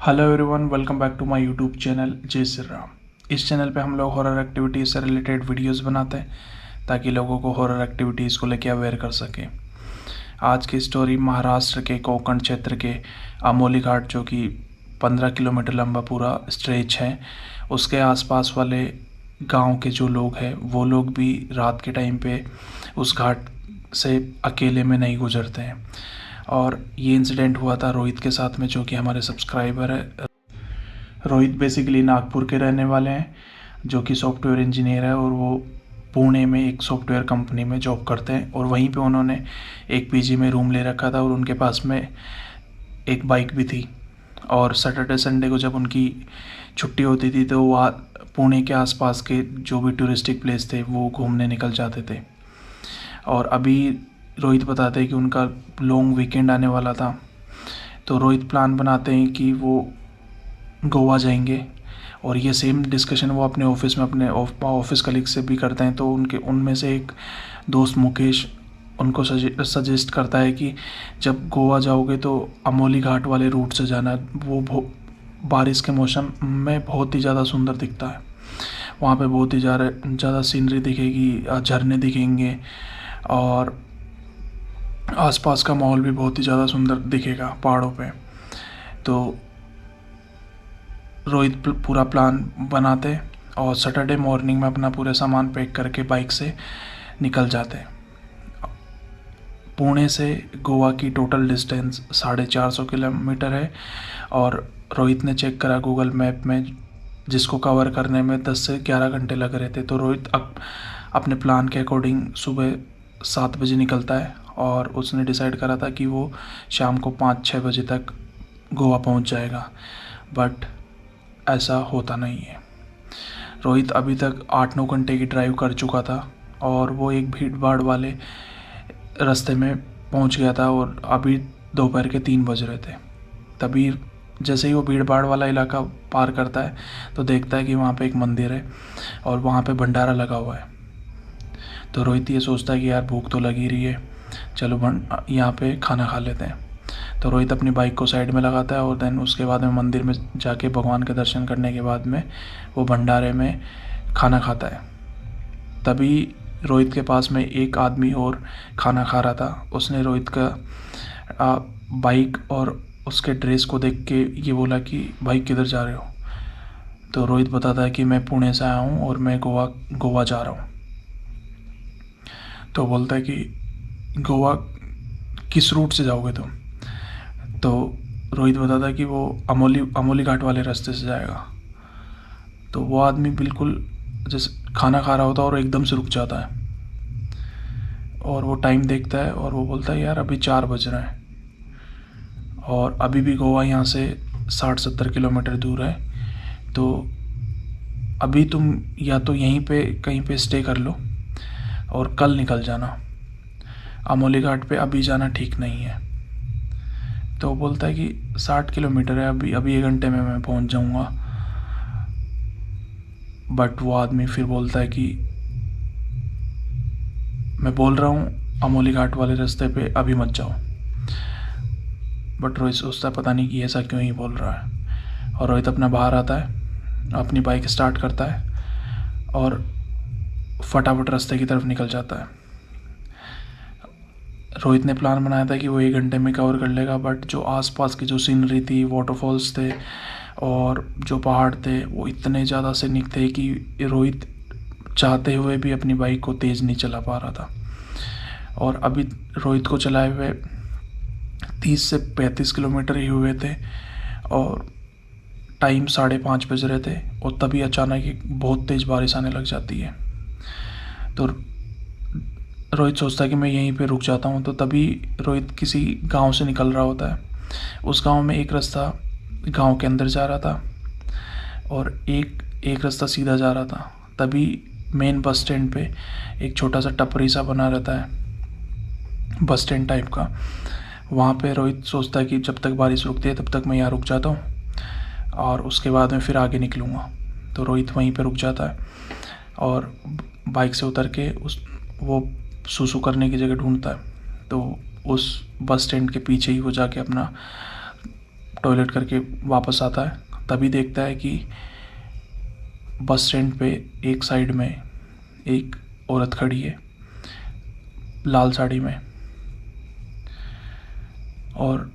Hello everyone, welcome back to my YouTube channel जय श्री राम। इस चैनल पे हम लोग हॉरर एक्टिविटीज़ से रिलेटेड वीडियोस बनाते हैं ताकि लोगों को हॉरर एक्टिविटीज़ को लेकर अवेयर कर सके। आज की स्टोरी महाराष्ट्र के कोंकण क्षेत्र के अमोली घाट, जो कि 15 किलोमीटर लंबा पूरा स्ट्रेच है, उसके आसपास वाले गांव के जो लोग हैं वो लोग भी रात के टाइम पे उस घाट से अकेले में नहीं गुजरते हैं। और ये इंसिडेंट हुआ था रोहित के साथ में, जो कि हमारे सब्सक्राइबर है। रोहित बेसिकली नागपुर के रहने वाले हैं, जो कि सॉफ्टवेयर इंजीनियर है, और वो पुणे में एक सॉफ्टवेयर कंपनी में जॉब करते हैं। और वहीं पे उन्होंने एक पीजी में रूम ले रखा था और उनके पास में एक बाइक भी थी। और सैटरडे संडे को जब उनकी छुट्टी होती थी तो वो पुणे के आसपास के जो भी टूरिस्टिक प्लेस थे वो घूमने निकल जाते थे। और अभी रोहित बताते हैं कि उनका लॉन्ग वीकेंड आने वाला था, तो रोहित प्लान बनाते हैं कि वो गोवा जाएंगे। और ये सेम डिस्कशन वो अपने ऑफिस में अपने ऑफिस कलीग से भी करते हैं। तो उनमें से एक दोस्त मुकेश उनको सजेस्ट करता है कि जब गोवा जाओगे तो अमोली घाट वाले रूट से जाना। वो बारिश के मौसम में बहुत ही ज़्यादा सुंदर दिखता है। वहाँ पे बहुत ही ज़्यादा सीनरी दिखेगी, झरने दिखेंगे और आसपास का माहौल भी बहुत ही ज़्यादा सुंदर दिखेगा पहाड़ों पे। तो रोहित पूरा प्लान बनाते और सैटरडे मॉर्निंग में अपना पूरे सामान पैक करके बाइक से निकल जाते। पुणे से गोवा की टोटल डिस्टेंस 450 किलोमीटर है। और रोहित ने चेक करा गूगल मैप में, जिसको कवर करने में 10 से 11 घंटे लग रहे थे। तो रोहित अपने प्लान के अकॉर्डिंग सुबह 7 बजे निकलता है और उसने डिसाइड करा था कि वो शाम को 5-6 बजे तक गोवा पहुंच जाएगा। बट ऐसा होता नहीं है। रोहित अभी तक 8-9 घंटे की ड्राइव कर चुका था और वो एक भीड़ भाड़ वाले रास्ते में पहुंच गया था। और अभी दोपहर के 3 बज रहे थे। तभी जैसे ही वो भीड़ भाड़ वाला इलाका पार करता है तो देखता है कि वहाँ पे एक मंदिर है और वहाँ पे भंडारा लगा हुआ है। तो रोहित ये सोचता है कि यार भूख तो लगी रही है, चलो यहाँ पे खाना खा लेते हैं। तो रोहित अपनी बाइक को साइड में लगाता है और देन उसके बाद में मंदिर में जाके भगवान के दर्शन करने के बाद में वो भंडारे में खाना खाता है। तभी रोहित के पास में एक आदमी और खाना खा रहा था। उसने रोहित का बाइक और उसके ड्रेस को देख के ये बोला कि भाई किधर जा रहे हो। तो रोहित बताता है कि मैं पुणे से आया हूँ और मैं गोवा जा रहा हूँ। तो बोलता है कि गोवा किस रूट से जाओगे तुम। तो रोहित बताता है कि वो अमोली घाट वाले रास्ते से जाएगा। तो वो आदमी बिल्कुल जैसे खाना खा रहा होता है और एकदम से रुक जाता है और वो टाइम देखता है और वो बोलता है यार अभी 4 बज रहे हैं और अभी भी गोवा यहाँ से 60-70 किलोमीटर दूर है। तो अभी तुम या तो यहीं पे कहीं पे स्टे कर लो और कल निकल जाना। अमोली घाट पे अभी जाना ठीक नहीं है। तो वो बोलता है कि 60 किलोमीटर है, अभी 1 घंटे में मैं पहुंच जाऊंगा। बट वो आदमी फिर बोलता है कि मैं बोल रहा हूँ अमोली घाट वाले रास्ते पे अभी मत जाओ। बट रोहित सोचता है पता नहीं कि ऐसा क्यों ही बोल रहा है। और रोहित अपना बाहर आता है, अपनी बाइक स्टार्ट करता है और फटाफट रास्ते की तरफ निकल जाता है। रोहित ने प्लान बनाया था कि वो 1 घंटे में कवर कर लेगा। बट जो आसपास की जो सीनरी थी, वाटरफॉल्स थे और जो पहाड़ थे, वो इतने ज़्यादा सीनिक थे कि रोहित चाहते हुए भी अपनी बाइक को तेज़ नहीं चला पा रहा था। और अभी रोहित को चलाए हुए 30 से 35 किलोमीटर ही हुए थे और टाइम 5:30 बज रहे थे। और तभी अचानक एक बहुत तेज़ बारिश आने लग जाती है। तो रोहित सोचता है कि मैं यहीं पे रुक जाता हूँ। तो तभी रोहित किसी गांव से निकल रहा होता है। उस गांव में एक रास्ता गांव के अंदर जा रहा था और एक रास्ता सीधा जा रहा था। तभी मेन बस स्टैंड पे एक छोटा सा टपरी सा बना रहता है, बस स्टैंड टाइप का। वहाँ पे रोहित सोचता है कि जब तक बारिश रुकती है तब तक मैं यहाँ रुक जाता हूँ और उसके बाद में फिर आगे निकलूँगा। तो रोहित वहीं पे रुक जाता है और बाइक से उतर के वो सुसु करने की जगह ढूंढता है। तो उस बस स्टैंड के पीछे ही वो जाके अपना टॉयलेट करके वापस आता है, तभी देखता है कि बस स्टैंड पे एक साइड में एक औरत खड़ी है लाल साड़ी में। और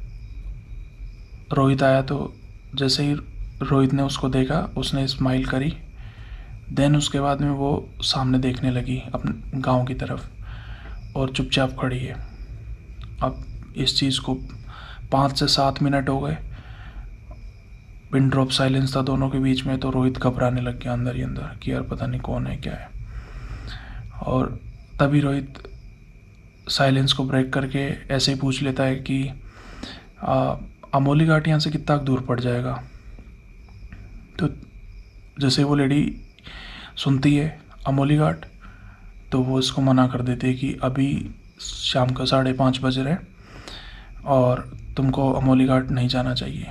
रोहित आया तो जैसे ही रोहित ने उसको देखा उसने स्माइल करी। देन उसके बाद में वो सामने देखने लगी अपने गांव की तरफ और चुपचाप खड़ी है। अब इस चीज़ को 5 से 7 मिनट हो गए, पिन ड्रॉप साइलेंस था दोनों के बीच में। तो रोहित घबराने लग गया अंदर ही अंदर कि यार पता नहीं कौन है क्या है। और तभी रोहित साइलेंस को ब्रेक करके ऐसे ही पूछ लेता है कि अमोली घाट यहाँ से कितना दूर पड़ जाएगा। तो जैसे वो लेडी सुनती है अमोली घाट, तो वो इसको मना कर देती है कि अभी शाम का 5:30 बज रहे और तुमको अमोली घाट नहीं जाना चाहिए।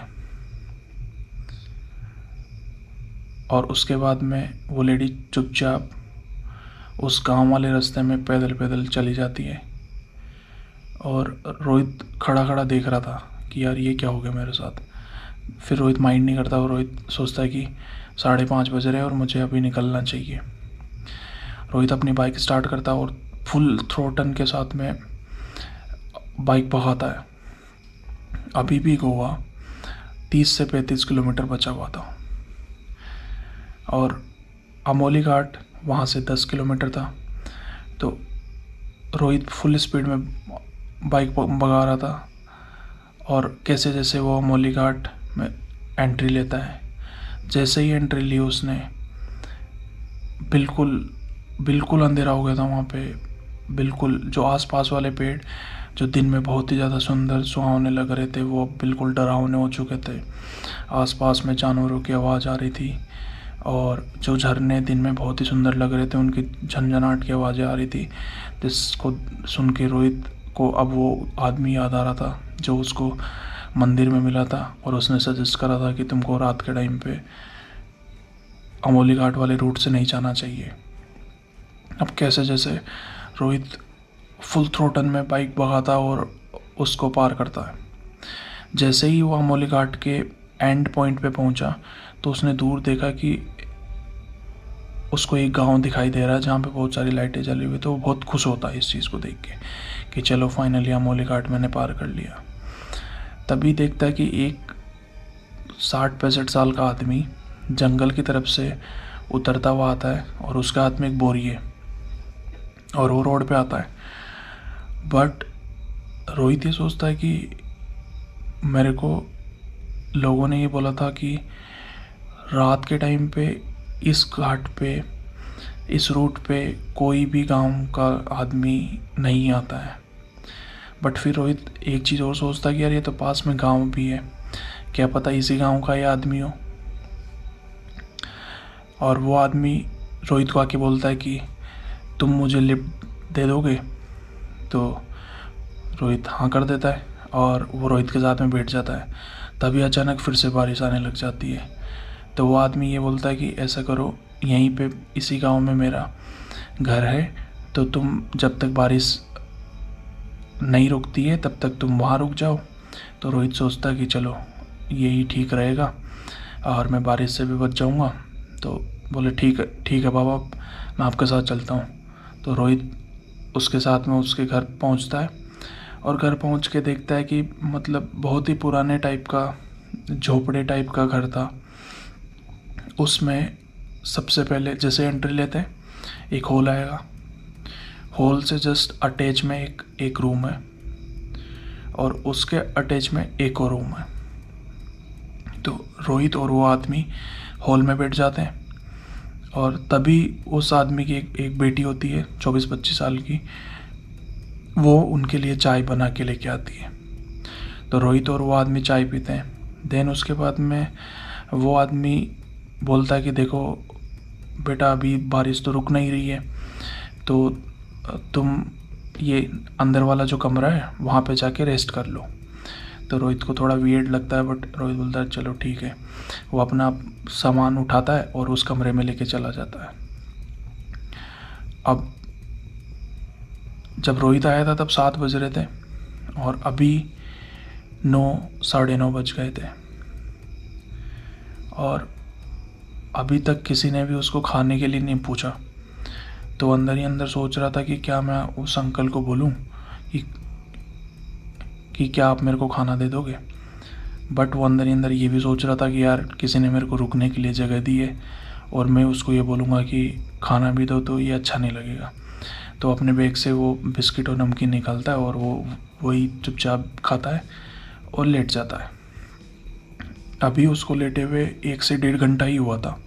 और उसके बाद में वो लेडी चुपचाप उस गांव वाले रास्ते में पैदल पैदल चली जाती है। और रोहित खड़ा खड़ा देख रहा था कि यार ये क्या हो गया मेरे साथ। फिर रोहित माइंड नहीं करता और रोहित सोचता है कि 5:30 बज रहे और मुझे अभी निकलना चाहिए। रोहित अपनी बाइक स्टार्ट करता और फुल थ्रोटन के साथ में बाइक भगाता है। अभी भी गोवा 30 से 35 किलोमीटर बचा हुआ था और अमोली घाट वहाँ से 10 किलोमीटर था। तो रोहित फुल स्पीड में बाइक भगा रहा था और कैसे जैसे वो अमोली घाट में एंट्री लेता है, जैसे ही एंट्री ली उसने बिल्कुल अंधेरा हो गया था वहाँ पे। बिल्कुल जो आसपास वाले पेड़ जो दिन में बहुत ही ज़्यादा सुंदर सुहावने लग रहे थे वो बिल्कुल डरावने हो चुके थे। आसपास में जानवरों की आवाज़ आ रही थी और जो झरने दिन में बहुत ही सुंदर लग रहे थे उनकी झनझनाहट की आवाज़ें आ रही थी, जिसको सुन के रोहित को अब वो आदमी याद आ रहा था जो उसको मंदिर में मिला था और उसने सजेस्ट करा था कि तुमको रात के टाइम पे अमोली घाट वाले रूट से नहीं जाना चाहिए। अब कैसे जैसे रोहित फुल थ्रोटन में बाइक भगाता और उसको पार करता है। जैसे ही वो अमोली घाट के एंड पॉइंट पे पहुंचा तो उसने दूर देखा कि उसको एक गांव दिखाई दे रहा है जहाँ पे बहुत सारी लाइटें जली हुई। तो वो बहुत खुश होता है इस चीज़ को देख के कि चलो फाइनली अमोली घाट मैंने पार कर लिया। तभी देखता है कि एक 60-65 साल का आदमी जंगल की तरफ से उतरता हुआ आता है और उसके हाथ में एक बोरी है और वो रोड पे आता है। बट रोहित ये सोचता है कि मेरे को लोगों ने ये बोला था कि रात के टाइम पे इस घाट पे इस रूट पे कोई भी गांव का आदमी नहीं आता है। बट फिर रोहित एक चीज़ और सोचता है कि यार ये तो पास में गांव भी है, क्या पता इसी गांव का ये आदमी हो। और वो आदमी रोहित को आके बोलता है कि तुम मुझे लिफ्ट दे दोगे। तो रोहित हाँ कर देता है और वो रोहित के साथ में बैठ जाता है। तभी अचानक फिर से बारिश आने लग जाती है। तो वो आदमी ये बोलता है कि ऐसा करो, यहीं पे इसी गांव में मेरा घर है, तो तुम जब तक बारिश नहीं रुकती है तब तक तुम वहाँ रुक जाओ। तो रोहित सोचता है कि चलो यही ठीक रहेगा और मैं बारिश से भी बच जाऊँगा। तो बोले ठीक है बाबा, मैं आपके साथ चलता हूँ। तो रोहित उसके साथ में उसके घर पहुँचता है और घर पहुँच के देखता है कि मतलब बहुत ही पुराने टाइप का झोपड़े टाइप का घर था। उसमें सबसे पहले जैसे एंट्री लेते हैं एक हॉल आएगा, हॉल से जस्ट अटैच में एक रूम है और उसके अटैच में एक और रूम है। तो रोहित और वो आदमी हॉल में बैठ जाते हैं और तभी उस आदमी की एक बेटी होती है 24-25 साल की, वो उनके लिए चाय बना के लेके आती है। तो रोहित और वो आदमी चाय पीते हैं। देन उसके बाद में वो आदमी बोलता है कि देखो बेटा, अभी बारिश तो रुक नहीं रही है, तो तुम ये अंदर वाला जो कमरा है वहाँ पे जाके रेस्ट कर लो। तो रोहित को थोड़ा वियर्ड लगता है बट रोहित बोलता है चलो ठीक है। वो अपना सामान उठाता है और उस कमरे में लेके चला जाता है। अब जब रोहित आया था तब 7 बज रहे थे और अभी 9 साढ़े 9 बज गए थे। और अभी तक किसी ने भी उसको खाने के लिए नहीं पूछा। तो अंदर ही अंदर सोच रहा था कि क्या मैं उस अंकल को बोलूं कि क्या आप मेरे को खाना दे दोगे। बट वो अंदर ही अंदर ये भी सोच रहा था कि यार किसी ने मेरे को रुकने के लिए जगह दी है और मैं उसको ये बोलूँगा कि खाना भी दो तो ये अच्छा नहीं लगेगा। तो अपने बैग से वो बिस्किट और नमकीन निकालता है और वो वही चुपचाप खाता है और लेट जाता है। अभी उसको लेटे हुए 1 से 1.5 घंटा ही हुआ था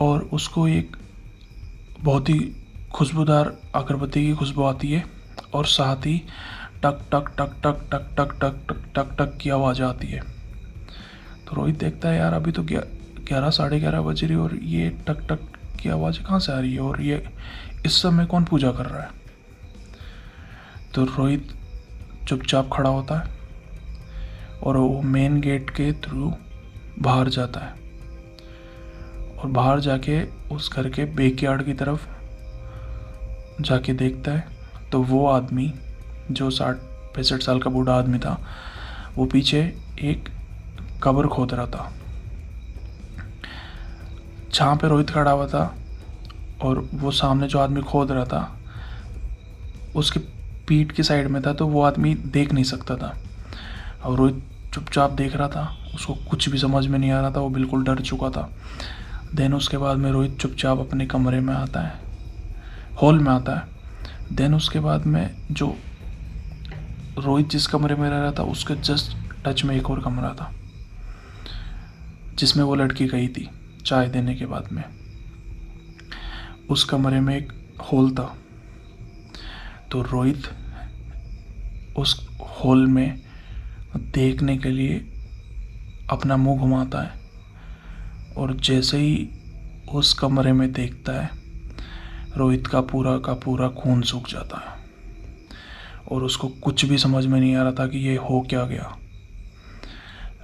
और उसको एक बहुत ही खुशबूदार अगरबत्ती की खुशबू आती है और साथ ही टक टक टक टक टक टक टक टक टक टक की आवाज़ आती है। तो रोहित देखता है यार अभी तो 11 साढ़े 11 बज रही और ये टक टक की आवाज़ कहाँ से आ रही है और ये इस समय कौन पूजा कर रहा है। तो रोहित चुपचाप खड़ा होता है और वो मेन गेट के थ्रू बाहर जाता है और बाहर जाके उस घर के बैकयार्ड की तरफ जाके देखता है तो वो आदमी जो 60-65 साल का बूढ़ा आदमी था वो पीछे एक कब्र खोद रहा था। जहाँ पे रोहित खड़ा हुआ था और वो सामने जो आदमी खोद रहा था उसके पीठ की साइड में था, तो वो आदमी देख नहीं सकता था और रोहित चुपचाप देख रहा था। उसको कुछ भी समझ में नहीं आ रहा था, वो बिल्कुल डर चुका था। देन उसके बाद में रोहित चुपचाप अपने कमरे में आता है, हॉल में आता है। देन उसके बाद में जो रोहित जिस कमरे में रह रहा था उसके जस्ट टच में एक और कमरा था जिसमें वो लड़की गई थी चाय देने के बाद में। उस कमरे में एक हॉल था। तो रोहित उस हॉल में देखने के लिए अपना मुंह घुमाता है और जैसे ही उस कमरे में देखता है रोहित का पूरा खून सूख जाता है और उसको कुछ भी समझ में नहीं आ रहा था कि ये हो क्या गया।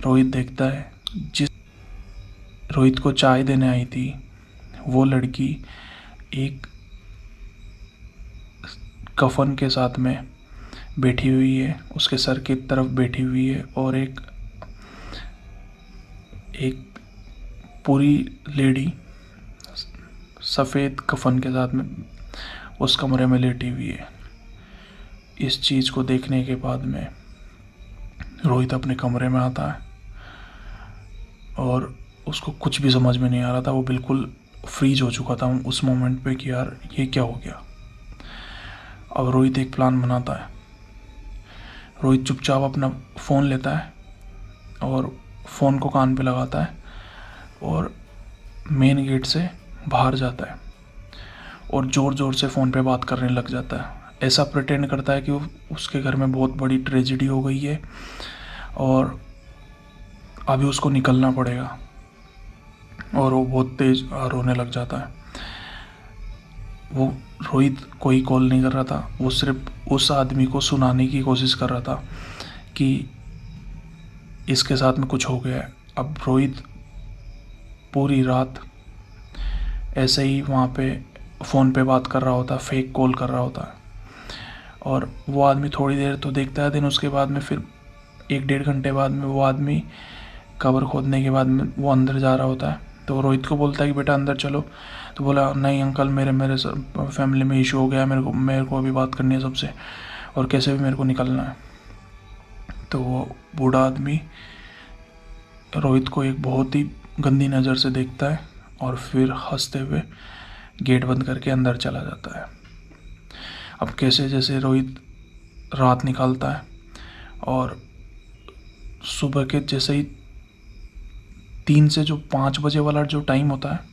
रोहित देखता है जिस रोहित को चाय देने आई थी वो लड़की एक कफन के साथ में बैठी हुई है, उसके सर की तरफ बैठी हुई है और एक पूरी लेडी सफ़ेद कफन के साथ में उस कमरे में लेटी हुई है। इस चीज़ को देखने के बाद में रोहित अपने कमरे में आता है और उसको कुछ भी समझ में नहीं आ रहा था। वो बिल्कुल फ्रीज हो चुका था उस मोमेंट पे कि यार ये क्या हो गया। अब रोहित एक प्लान बनाता है। रोहित चुपचाप अपना फ़ोन लेता है और फ़ोन को कान पे लगाता है और मेन गेट से बाहर जाता है और ज़ोर ज़ोर से फ़ोन पे बात करने लग जाता है। ऐसा प्रिटेंड करता है कि उसके घर में बहुत बड़ी ट्रेजेडी हो गई है और अभी उसको निकलना पड़ेगा और वो बहुत तेज रोने लग जाता है। वो रोहित कोई कॉल नहीं कर रहा था, वो सिर्फ उस आदमी को सुनाने की कोशिश कर रहा था कि इसके साथ में कुछ हो गया है। अब रोहित पूरी रात ऐसे ही वहाँ पे फ़ोन पे बात कर रहा होता, फेक कॉल कर रहा होता है और वो आदमी थोड़ी देर तो देखता है। दिन उसके बाद में फिर 1-1.5 घंटे बाद में वो आदमी कब्र खोदने के बाद में वो अंदर जा रहा होता है। तो रोहित को बोलता है कि बेटा अंदर चलो। तो बोला नहीं अंकल, मेरे फैमिली में इशू हो गया, मेरे को अभी बात करनी है सबसे और कैसे भी मेरे को निकलना है। तो वो बूढ़ा आदमी रोहित को एक बहुत ही गंदी नज़र से देखता है और फिर हंसते हुए गेट बंद करके अंदर चला जाता है। अब कैसे जैसे रोहित रात निकालता है और सुबह के जैसे ही 3 से जो 5 बजे वाला जो टाइम होता है,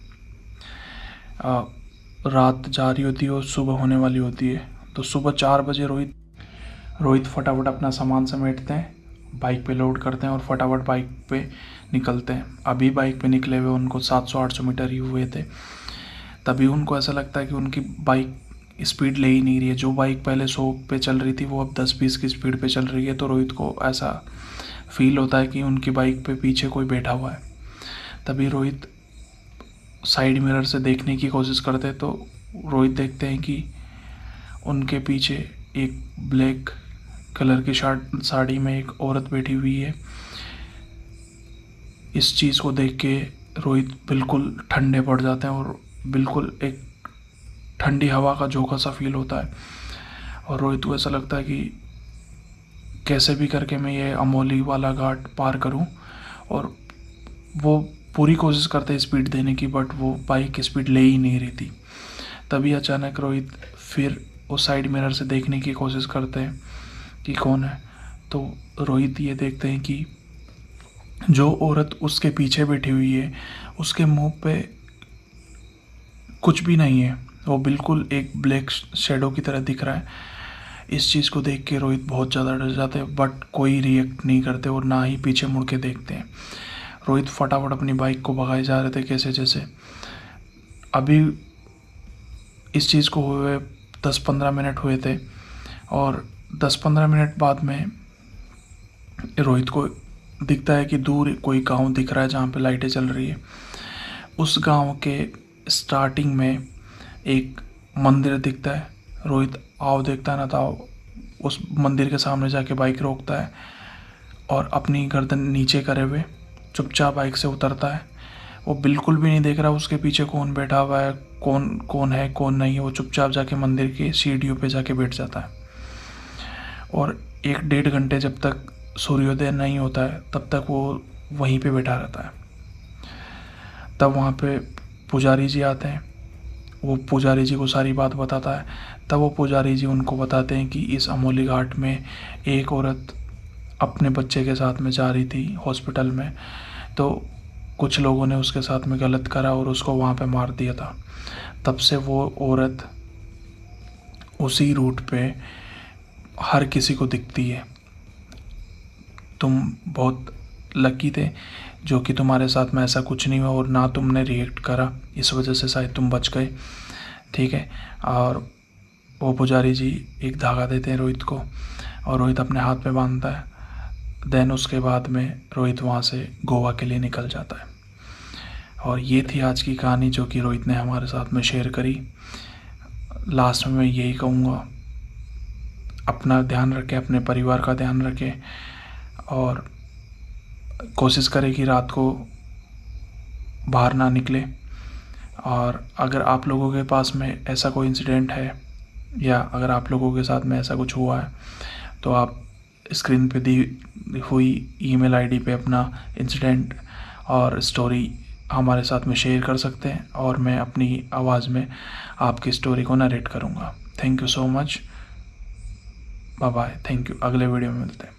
रात जा रही होती है और सुबह होने वाली होती है। तो सुबह 4 बजे रोहित फटाफट अपना सामान समेटते हैं, बाइक पे लोड करते हैं और फटाफट बाइक पे निकलते हैं। अभी बाइक पे निकले हुए उनको 700-800 मीटर ही हुए थे। तभी उनको ऐसा लगता है कि उनकी बाइक स्पीड ले ही नहीं रही है। जो बाइक पहले 100 पे चल रही थी वो अब 10-20 की स्पीड पे चल रही है। तो रोहित को ऐसा फील होता है कि उनकी बाइक पे पीछे कोई बैठा हुआ है। तभी रोहित साइड मिरर से देखने की कोशिश करते हैं तो रोहित देखते हैं कि उनके पीछे एक ब्लैक कलर की साड़ी में एक औरत बैठी हुई है इस चीज़ को देख के रोहित बिल्कुल ठंडे पड़ जाते हैं और बिल्कुल एक ठंडी हवा का झोंका सा फील होता है। और रोहित को ऐसा लगता है कि कैसे भी करके मैं ये अमोली वाला घाट पार करूं। और वो पूरी कोशिश करते हैं स्पीड देने की, बट वो बाइक स्पीड ले ही नहीं रही थी। तभी अचानक रोहित फिर उस साइड मिरर से देखने की कोशिश करते हैं कि कौन है। तो रोहित ये देखते हैं कि जो औरत उसके पीछे बैठी हुई है उसके मुंह पे कुछ भी नहीं है, वो बिल्कुल एक ब्लैक शेडो की तरह दिख रहा है। इस चीज़ को देख के रोहित बहुत ज़्यादा डर जाते हैं, बट कोई रिएक्ट नहीं करते और ना ही पीछे मुड़ के देखते हैं। रोहित फटाफट अपनी बाइक को भगाए जा रहे थे कैसे जैसे। अभी इस चीज़ को हुए 10-15 मिनट हुए थे और 10-15 मिनट बाद में रोहित को दिखता है कि दूर कोई गांव दिख रहा है जहाँ पे लाइटें चल रही है। उस गांव के स्टार्टिंग में एक मंदिर दिखता है। रोहित आओ देखता है ना था, उस मंदिर के सामने जाके बाइक रोकता है और अपनी गर्दन नीचे करे हुए चुपचाप बाइक से उतरता है। वो बिल्कुल भी नहीं देख रहा उसके पीछे कौन बैठा हुआ है, कौन है कौन नहीं है। वो चुपचाप जाके मंदिर की सीढ़ियों पे जाके बैठ जाता है और 1-1.5 घंटे जब तक सूर्योदय नहीं होता है तब तक वो वहीं पे बैठा रहता है। तब वहाँ पे पुजारी जी आते हैं। वो पुजारी जी को सारी बात बताता है। तब वो पुजारी जी उनको बताते हैं कि इस अमोली घाट में एक औरत अपने बच्चे के साथ में जा रही थी हॉस्पिटल में, तो कुछ लोगों ने उसके साथ में गलत करा और उसको वहाँ पे मार दिया था। तब से वो औरत उसी रूट पे हर किसी को दिखती है। तुम बहुत लकी थे जो कि तुम्हारे साथ में ऐसा कुछ नहीं हुआ और ना तुमने रिएक्ट करा, इस वजह से शायद तुम बच गए, ठीक है। और वो पुजारी जी एक धागा देते हैं रोहित को और रोहित अपने हाथ में बांधता है। देन उसके बाद में रोहित वहाँ से गोवा के लिए निकल जाता है। और ये थी आज की कहानी जो कि रोहित ने हमारे साथ में शेयर करी। लास्ट में मैं यही कहूँगा, अपना ध्यान रखें, अपने परिवार का ध्यान रखें और कोशिश करें कि रात को बाहर ना निकले। और अगर आप लोगों के पास में ऐसा कोई इंसिडेंट है या अगर आप लोगों के साथ में ऐसा कुछ हुआ है तो आप स्क्रीन पे दी हुई ईमेल आईडी पे अपना इंसिडेंट और स्टोरी हमारे साथ में शेयर कर सकते हैं और मैं अपनी आवाज़ में आपकी स्टोरी को नरेट करूँगा। Thank you so much, bye bye, thank you. अगले वीडियो में मिलते हैं।